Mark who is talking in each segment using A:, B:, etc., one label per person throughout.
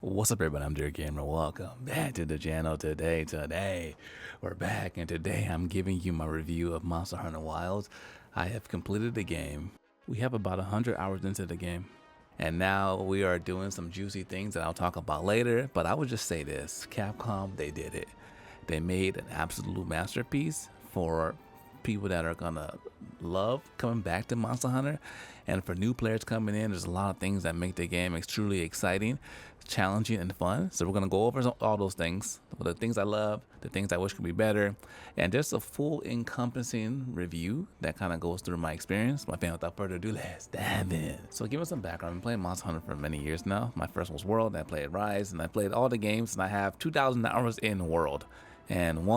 A: What's up, everybody? I'm Dear Gamer. Welcome back to the channel. Today we're back, and today I'm giving you my review of Monster Hunter Wilds. I have completed the game. We have about 100 hours into the game, and now we are doing some juicy things that I'll talk about later. But I would just say this: Capcom, they did it. They made an absolute masterpiece for people that are gonna love coming back to Monster Hunter, and for new players coming in, there's a lot of things that make the game extremely exciting, challenging, and fun. So we're gonna go over all those things, the things I love, the things I wish could be better, and just a full encompassing review that kind of goes through my experience. My fan, without further ado, let's dive in. So give us some background. I've been playing Monster Hunter for many years now. My first was World, I played Rise, and I played all the games, and I have 2,000 hours in World. And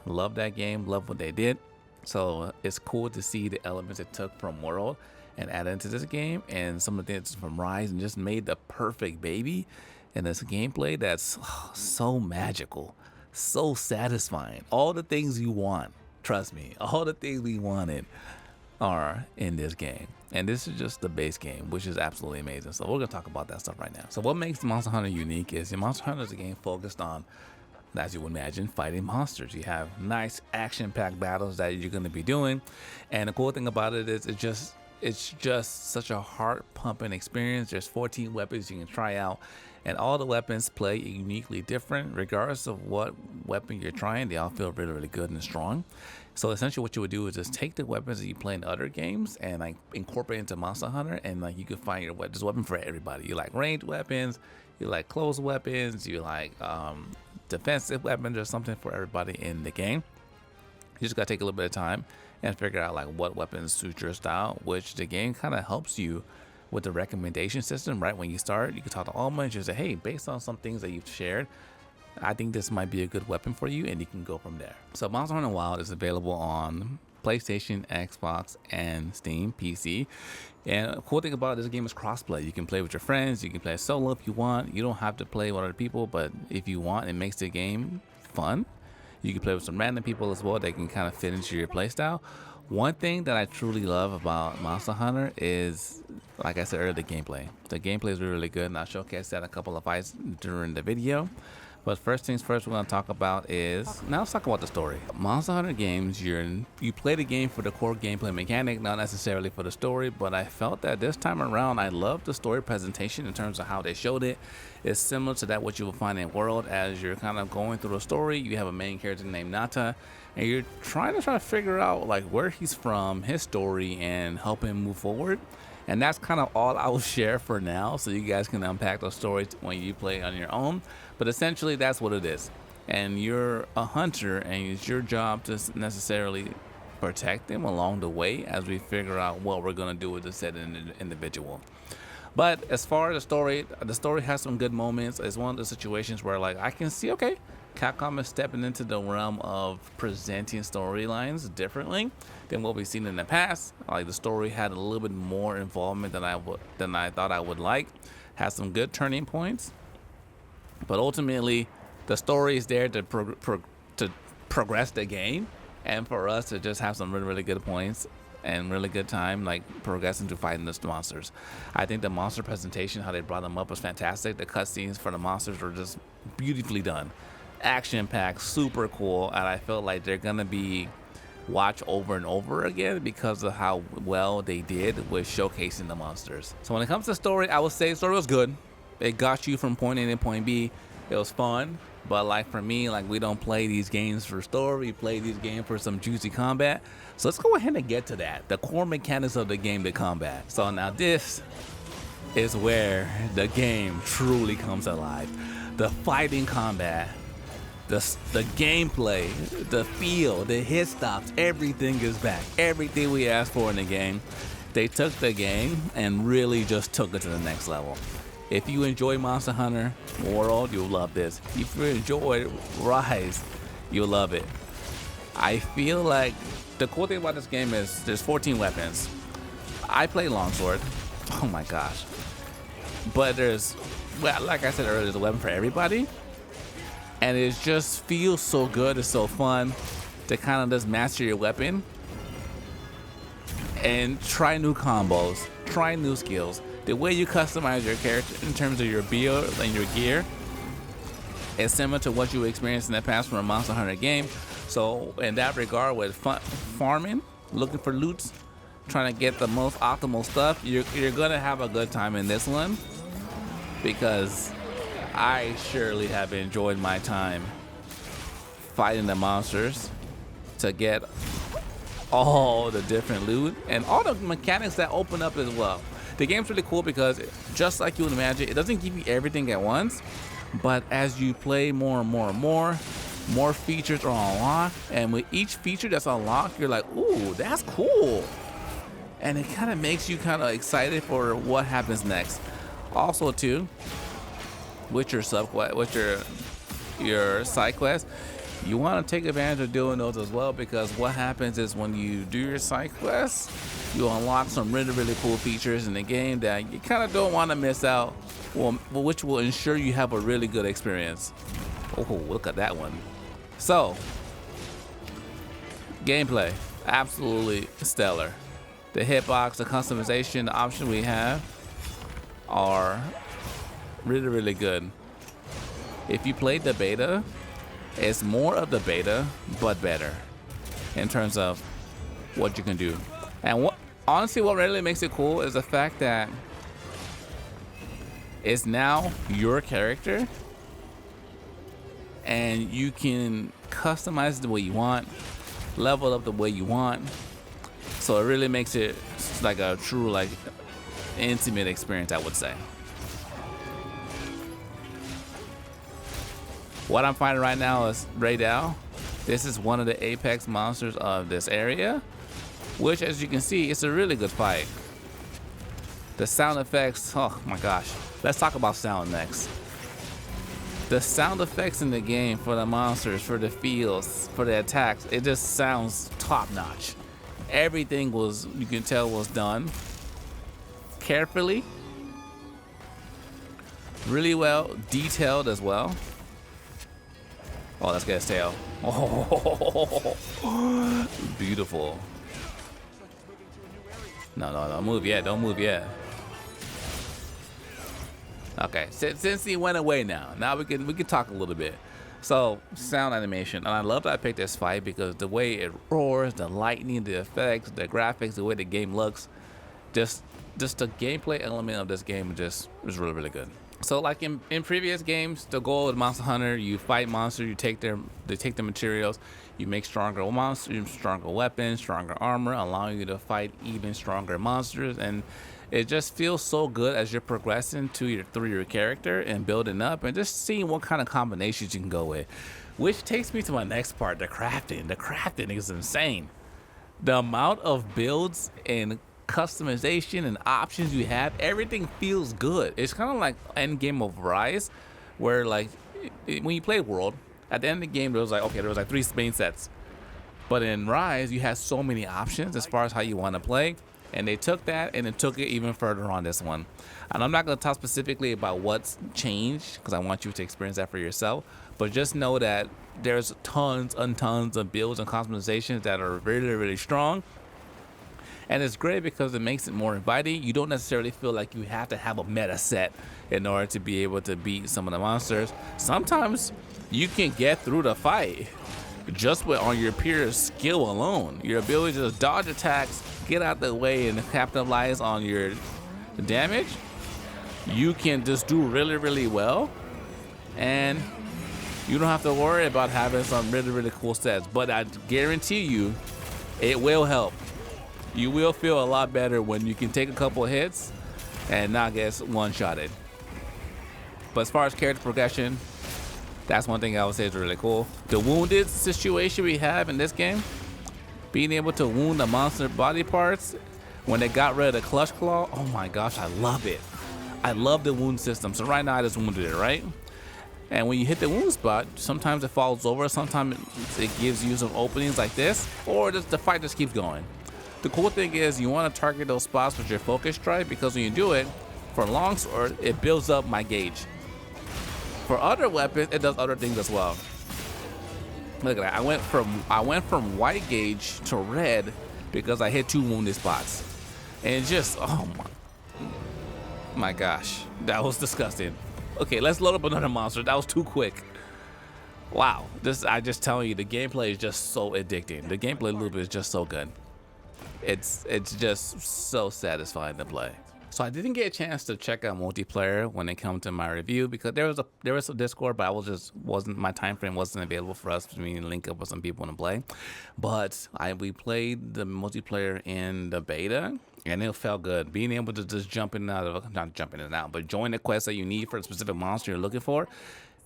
A: love that game, love what they did. So it's cool to see the elements it took from World and added into this game, and some of the things from Rise, and just made the perfect baby. And this gameplay that's so magical, so satisfying. All the things you want, trust me, all the things we wanted are in this game. And this is just the base game, which is absolutely amazing. So we're gonna talk about that stuff right now. So what makes Monster Hunter unique is Monster Hunter is a game focused on, as you would imagine, fighting monsters. You have nice action-packed battles that you're going to be doing, and the cool thing about it is it's just such a heart-pumping experience. There's 14 weapons you can try out, and all the weapons play uniquely different. Regardless of what weapon you're trying, they all feel really good and strong. So essentially what you would do is just take the weapons that you play in other games and like incorporate into Monster Hunter, and like you can find your weapon. There's a weapon for everybody. You like ranged weapons, you like close weapons, you like defensive weapons. There's something for everybody in the game. You just gotta take a little bit of time and figure out like what weapons suit your style, which the game kind of helps you with the recommendation system. Right when you start, you can talk to Alma and just say, hey, based on some things that you've shared, I think this might be a good weapon for you, and you can go from there. So Monster Hunter Wild is available on PlayStation, Xbox, and Steam PC. And the cool thing about this game is crossplay. You can play with your friends, you can play solo if you want. You don't have to play with other people, but if you want, it makes the game fun. You can play with some random people as well. They can kind of fit into your playstyle. One thing that I truly love about Monster Hunter is, like I said earlier, the gameplay. The gameplay is really good, and I'll showcase that a couple of fights during the video. But first things first, we're going to talk about is, now let's talk about the story. Monster Hunter games, you play the game for the core gameplay mechanic, not necessarily for the story, but I felt that this time around, I loved the story presentation in terms of how they showed it. It's similar to that what you will find in World. As you're kind of going through a story, you have a main character named Nata, and you're trying to figure out like where he's from, his story, and help him move forward. And that's kind of all I will share for now, so you guys can unpack those stories when you play on your own. But essentially, that's what it is. And you're a hunter, and it's your job to necessarily protect them along the way as we figure out what we're going to do with the said individual. But as far as the story has some good moments. It's one of the situations where like I can see, okay, Capcom is stepping into the realm of presenting storylines differently than what we've seen in the past. Like the story had a little bit more involvement than I thought I would like. Has some good turning points, but ultimately the story is there to progress the game, and for us to just have some really good points and really good time like progressing to fighting the monsters. I think the monster presentation, how they brought them up, was fantastic. The cutscenes for the monsters were just beautifully done, action-packed, super cool, and I felt like they're gonna be watched over and over again because of how well they did with showcasing the monsters. So when it comes to story, I would say the story was good. It got you from point A to point B. It was fun, but like for me, like we don't play these games for story. We play these games for some juicy combat. So let's go ahead and get to that. The core mechanics of the game, the combat. So now this is where the game truly comes alive. The fighting combat, the gameplay, the feel, the hit stops, everything is back. Everything we asked for in the game. They took the game and really just took it to the next level. If you enjoy Monster Hunter World, you'll love this. If you enjoy Rise, you'll love it. I feel like the cool thing about this game is there's 14 weapons. I play Longsword. Oh my gosh. But there's, well, like I said earlier, there's a weapon for everybody. And it just feels so good. It's so fun to kind of just master your weapon and try new combos, try new skills. the way you customize your character in terms of your build and your gear is similar to what you experienced in the past from a Monster Hunter game. So in that regard, with farming, looking for loots, trying to get the most optimal stuff, you're gonna have a good time in this one, because I surely have enjoyed my time fighting the monsters to get all the different loot and all the mechanics that open up as well. The game's really cool because just like you would imagine, it doesn't give you everything at once, but as you play more and more features are unlocked, and with each feature that's unlocked, you're like, ooh, that's cool. And it kind of makes you kind of excited for what happens next. Also too, with your subquest, with your side quest, you want to take advantage of doing those as well, because what happens is when you do your side quests, you unlock some really cool features in the game that you kind of don't want to miss out, which will ensure you have a really good experience. Oh, look at that one. So, gameplay, absolutely stellar. The hitbox, the customization, the options we have are really good. If you played the beta, it's more of the beta, but better in terms of what you can do. And honestly, what really makes it cool is the fact that it's now your character, and you can customize it the way you want, level up the way you want. So it really makes it like a true, like, intimate experience, I would say. What I'm fighting right now is Raidal. This is one of the apex monsters of this area, which, as you can see, it's a really good fight. The sound effects, oh my gosh. Let's talk about sound next. The sound effects in the game for the monsters, for the fields, for the attacks, it just sounds top notch. Everything was, you can tell, was done carefully, really well detailed as well. Oh, let's get his tail. Oh, beautiful. No, don't move yet. Don't move yet. Okay, since he went away now we can talk a little bit. So, sound animation, and I love that I picked this fight because the way it roars, the lightning, the effects, the graphics, the way the game looks, just the gameplay element of this game just is really good. So, like in previous games, the goal of Monster Hunter, you fight monsters, you take their materials, you make stronger monsters, stronger weapons, stronger armor, allowing you to fight even stronger monsters, and it just feels so good as you're progressing through your character and building up and just seeing what kind of combinations you can go with. Which takes me to my next part, the crafting. The crafting is insane. The amount of builds and customization and options you have, everything feels good. It's kind of like Endgame of Rise, where like when you play World, at the end of the game there was like 3 main sets. But in Rise, you had so many options as far as how you want to play. And they took that and then took it even further on this one. And I'm not going to talk specifically about what's changed, because I want you to experience that for yourself. But just know that there's tons and tons of builds and customizations that are really strong. And it's great because it makes it more inviting. You don't necessarily feel like you have to have a meta set in order to be able to beat some of the monsters. Sometimes you can get through the fight just on your pure skill alone. Your ability to dodge attacks, get out the way, and capitalize on your damage. You can just do really well, and you don't have to worry about having some really cool sets. But I guarantee you, it will help. You will feel a lot better when you can take a couple of hits and not get one-shotted. But as far as character progression, that's one thing I would say is really cool. The wounded situation we have in this game, being able to wound the monster body parts when they got rid of the clutch claw, oh my gosh, I love it. I love the wound system. So right now I just wounded it, right? And when you hit the wound spot, sometimes it falls over, sometimes it gives you some openings like this, or just the fight just keeps going. The cool thing is you want to target those spots with your focus strike, because when you do it, for longsword, it builds up my gauge. For other weapons, it does other things as well. Look at that. I went from white gauge to red because I hit 2 wounded spots. And just, oh my. My gosh, that was disgusting. Okay, let's load up another monster. That was too quick. Wow, I just telling you, the gameplay is just so addicting. The gameplay loop is just so good. It's just so satisfying to play. So I didn't get a chance to check out multiplayer when it comes to my review because there was a Discord, but my time frame wasn't available for us to link up with some people to play. But we played the multiplayer in the beta, and it felt good. Being able to just not jumping in and out, but join the quest that you need for a specific monster you're looking for.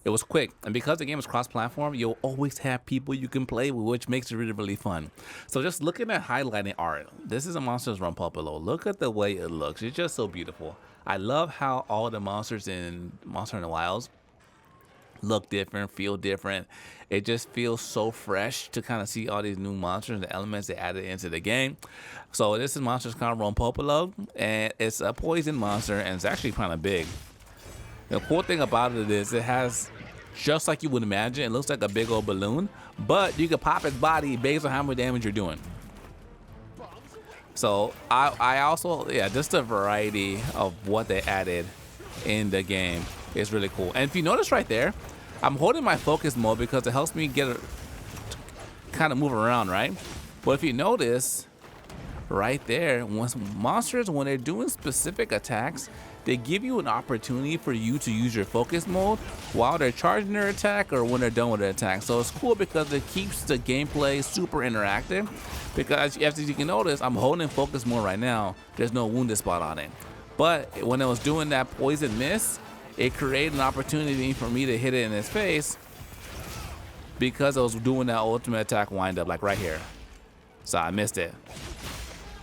A: It was quick, and because the game is cross-platform, you'll always have people you can play with, which makes it really, really fun. So just looking at highlighting art, this is a Monsters Run Popolo. Look at the way it looks. It's just so beautiful. I love how all the monsters in Monster Hunter Wilds look different, feel different. It just feels so fresh to kind of see all these new monsters and the elements they added into the game. So this is Monsters Run Popolo, and it's a poison monster, and it's actually kind of big. The cool thing about it is it has, just like you would imagine, it looks like a big old balloon, but you can pop its body based on how much damage you're doing. So I also, just the variety of what they added in the game is really cool. And if you notice right there, I'm holding my focus mode because it helps me kind of move around, right? But if you notice right there, monsters, when they're doing specific attacks, they give you an opportunity for you to use your focus mode while they're charging their attack or when they're done with their attack. So it's cool because it keeps the gameplay super interactive. Because as you can notice, I'm holding focus mode right now. There's no wounded spot on it. But when I was doing that poison mist, it created an opportunity for me to hit it in its face because I was doing that ultimate attack wind up, like right here. So I missed it.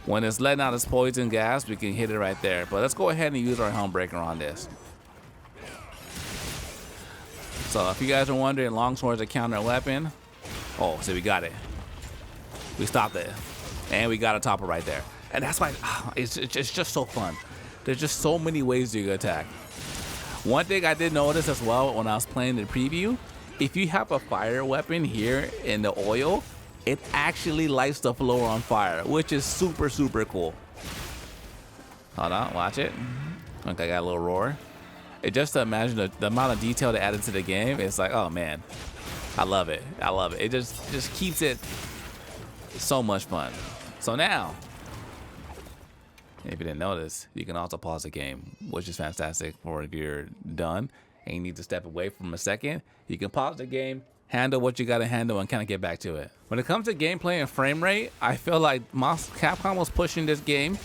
A: When it's letting out its poison gas, we can hit it right there. But let's go ahead and use our helm breaker on this. So if you guys are wondering, longsword's a counter weapon. Oh, so we got it. We stopped it. And we got a topper right there. And that's why it's just so fun. There's just so many ways you can attack. One thing I did notice as well when I was playing the preview, if you have a fire weapon here in the oil, it actually lights the floor on fire, which is super, super cool. Hold on, watch it. Okay, I got a little roar. It just to imagine the amount of detail they added to the game. It's like, oh man, I love it. I love it. It just keeps it so much fun. So now, if you didn't notice, you can also pause the game, which is fantastic for if you're done and you need to step away from a second. You can pause the game, handle what you got to handle, and kind of get back to it. When it comes to gameplay and frame rate, I feel like Capcom was pushing this game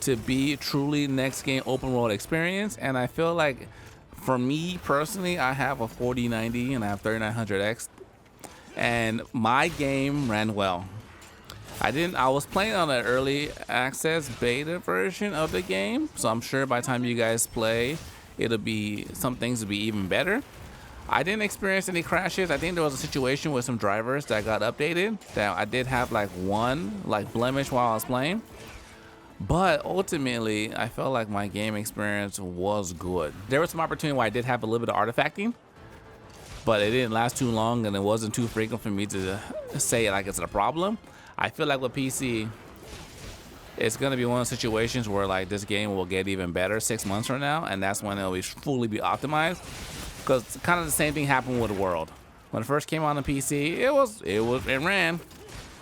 A: to be truly next game open world experience, and I feel like for me personally, I have a 4090 and I have 3900X, and my game ran well. I was playing on an early access beta version of the game, so I'm sure by the time you guys play, some things will be even better. I didn't experience any crashes. I think there was a situation with some drivers that got updated that I did have one blemish while I was playing. But ultimately, I felt like my game experience was good. There was some opportunity where I did have a little bit of artifacting, but it didn't last too long and it wasn't too frequent for me to say like it's a problem. I feel like with PC, it's going to be one of those situations where like this game will get even better 6 months from now, and that's when it'll fully be optimized. Because kind of the same thing happened with World. When it first came on the PC, it ran.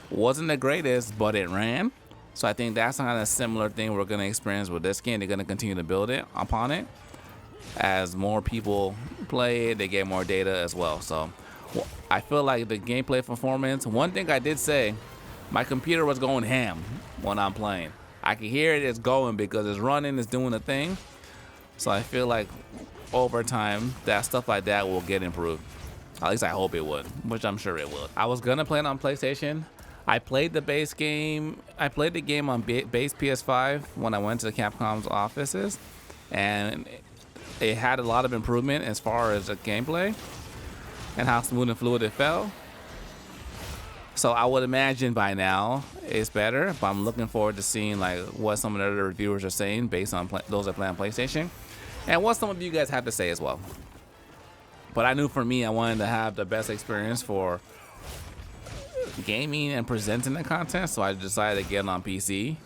A: Wasn't the greatest, but it ran. So I think that's kind of a similar thing we're going to experience with this game. They're going to continue to build it upon it. As more people play it, they get more data as well. So I feel like the gameplay performance, one thing I did say, my computer was going ham when I'm playing. I can hear it's going because it's running, it's doing the thing. So I feel like over time, that stuff like that will get improved. At least I hope it would, which I'm sure it will. I was gonna play it on PlayStation. I played the base game. I played the game on base PS5 when I went to Capcom's offices, and it had a lot of improvement as far as the gameplay and how smooth and fluid it felt. So I would imagine by now it's better, but I'm looking forward to seeing like what some of the other reviewers are saying based on those that play on PlayStation, and what some of you guys have to say as well. But I knew for me, I wanted to have the best experience for gaming and presenting the content, so I decided to get it on PC.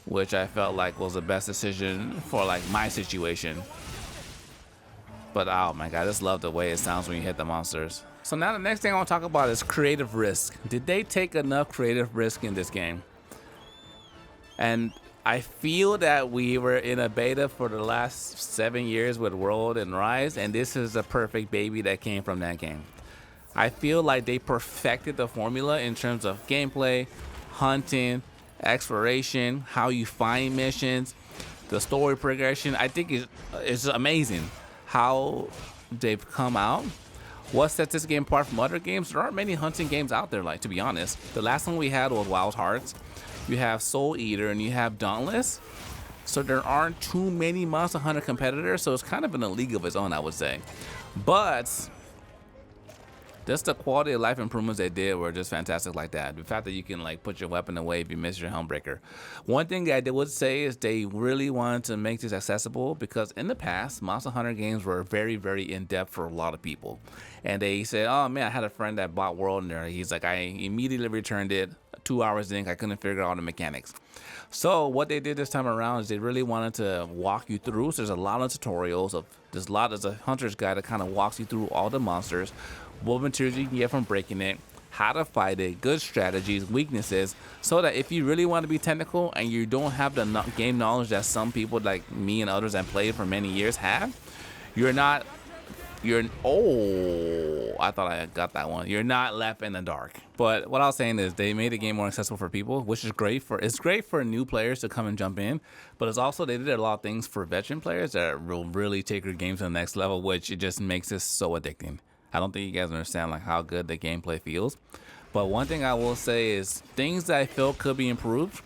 A: which I felt like was the best decision for like my situation. But oh my god, I just love the way it sounds when you hit the monsters. So now the next thing I want to talk about is creative risk. Did they take enough creative risk in this game? And I feel that we were in a beta for the last 7 years with World and Rise, and this is a perfect baby that came from that game. I feel like they perfected the formula in terms of gameplay, hunting, exploration, how you find missions, the story progression. I think it's amazing how they've come out. What sets this game apart from other games? There aren't many hunting games out there, like, to be honest. The last one we had was Wild Hearts. You have Soul Eater and you have Dauntless. So there aren't too many Monster Hunter competitors, so it's kind of in a league of its own, I would say. But just the quality of life improvements they did were just fantastic like that. The fact that you can like put your weapon away if you miss your helm breaker. One thing that I would say is they really wanted to make this accessible, because in the past, Monster Hunter games were very, very in-depth for a lot of people. And they said, oh man, I had a friend that bought World and there. He's like, I immediately returned it. 2 hours in, I couldn't figure out all the mechanics. So what they did this time around is they really wanted to walk you through. So there's a lot of tutorials there's a hunter's guide that kind of walks you through all the monsters, what materials you can get from breaking it, how to fight it, good strategies, weaknesses, so that if you really want to be technical and you don't have the game knowledge that some people like me and others that played for many years have, I thought I got that one. You're not left in the dark. But what I was saying is they made the game more accessible for people, which is great for new players to come and jump in. But it's also, they did a lot of things for veteran players that will really take your game to the next level, which it just makes this so addicting. I don't think you guys understand like how good the gameplay feels. But one thing I will say is things that I feel could be improved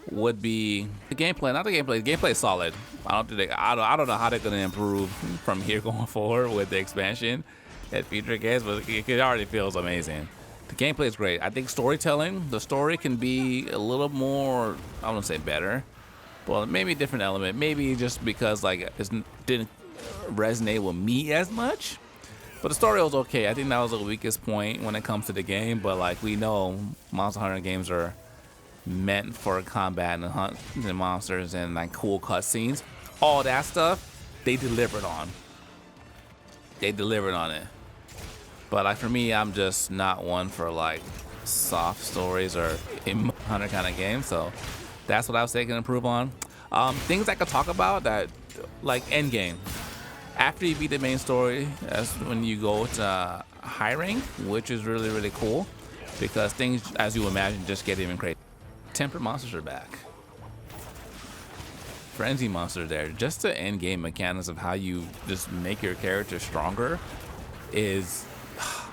A: would be the gameplay. Not the gameplay. The gameplay is solid. I don't know how they're gonna improve from here going forward with the expansion and future games, but it already feels amazing. The gameplay is great. I think storytelling, the story can be a little more, I wouldn't say better, but maybe a different element. Maybe just because like it didn't resonate with me as much. But the story was okay. I think that was the weakest point when it comes to the game. But like we know, Monster Hunter games are meant for combat and hunting monsters and like cool cutscenes. All that stuff, they delivered on. They delivered on it. But like for me, I'm just not one for like soft stories or hunter kind of games. So that's what I was saying can improve on. Things I could talk about that, like Endgame. After you beat the main story, that's when you go to high rank, which is really, really cool, because things, as you imagine, just get even crazy. Tempered monsters are back. Frenzy monsters there. Just the end game mechanics of how you just make your character stronger is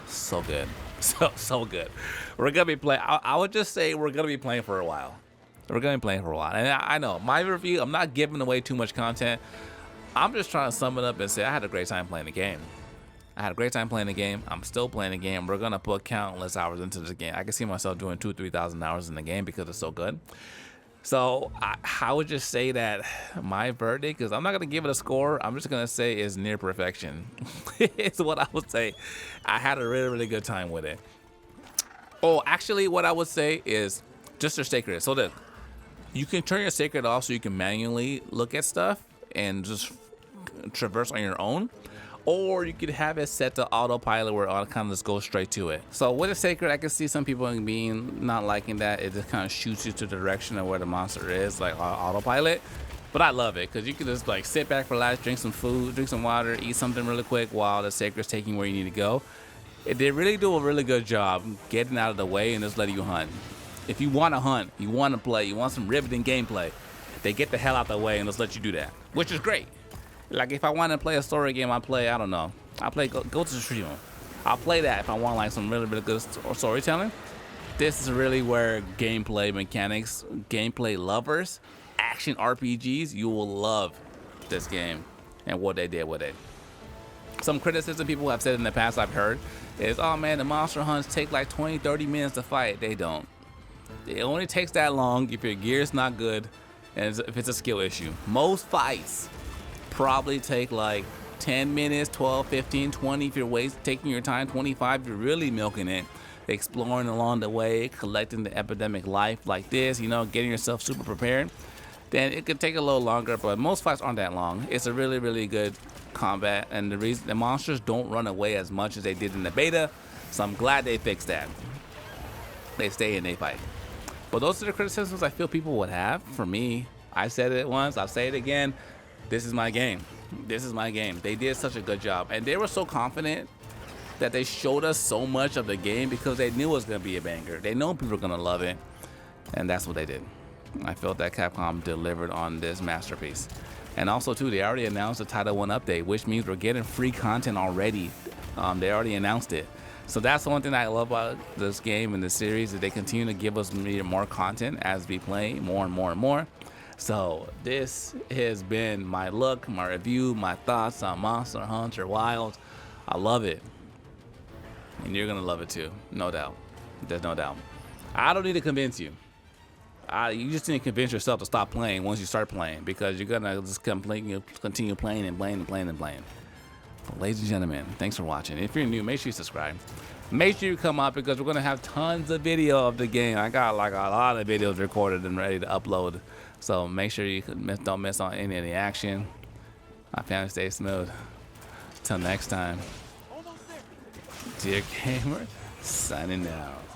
A: so good. So good. We're gonna be playing. I would just say we're gonna be playing for a while. We're gonna be playing for a while. And I know my review, I'm not giving away too much content. I'm just trying to sum it up and say I had a great time playing the game. I'm still playing the game. We're gonna put countless hours into this game. I can see myself doing 2,000-3,000 hours in the game because it's so good. So I would just say that my verdict is, I'm not gonna give it a score. I'm just gonna say it's near perfection. It's what I would say. I had a really, really good time with it. Oh, actually, what I would say is just your Seikret. So that you can turn your Seikret off so you can manually look at stuff and just traverse on your own, or you could have it set to autopilot where it kind of just goes straight to it. So with a Seikret, I can see some people being not liking that. It just kind of shoots you to the direction of where the monster is, like autopilot. But I love it because you can just like sit back, relax, drink some food, drink some water, eat something really quick while the Seikret's taking where you need to go. They really do a really good job getting out of the way and just letting you hunt. If you want to hunt, you want to play, you want some riveting gameplay, they get the hell out the way and just let you do that, which is great. Like if I want to play a story game, I play, I don't know, I play Go to the Stream. I'll play that if I want like some really, really good storytelling. This is really where gameplay mechanics, gameplay lovers, action RPGs, you will love this game and what they did with it. Some criticism people have said in the past I've heard is, oh man, the monster hunts take like 20-30 minutes to fight. They don't. It only takes that long if your gear's not good and if it's a skill issue. Most fights probably take like 10 minutes, 12, 15, 20 if you're taking your time, 25 if you're really milking it. exploring along the way, collecting the epidemic life like this, you know, getting yourself super prepared, then it could take a little longer, but most fights aren't that long. It's a really, really good combat, and the reason the monsters don't run away as much as they did in the beta, so I'm glad they fixed that. They stay and they fight. But those are the criticisms I feel people would have. For me, I said it once, I'll say it again. This is my game. This is my game. They did such a good job, and they were so confident that they showed us so much of the game because they knew it was gonna be a banger. They know people are gonna love it, and that's what they did. I felt that Capcom delivered on this masterpiece. And also too, they already announced the Title 1 update, which means we're getting free content already. They already announced it. So that's the one thing I love about this game and the series, that they continue to give us more content as we play more and more and more. So this has been my look, my review, my thoughts on Monster Hunter Wilds. I love it. And you're gonna love it too, no doubt. There's no doubt. I don't need to convince you. You just need to convince yourself to stop playing once you start playing, because you're gonna just continue playing and playing and playing and playing. But ladies and gentlemen, thanks for watching. If you're new, make sure you subscribe. Make sure you come out, because we're gonna have tons of video of the game. I got like a lot of videos recorded and ready to upload. So make sure you don't miss on any of the action. My family stays smooth. Till next time. Dear Gamer, signing out.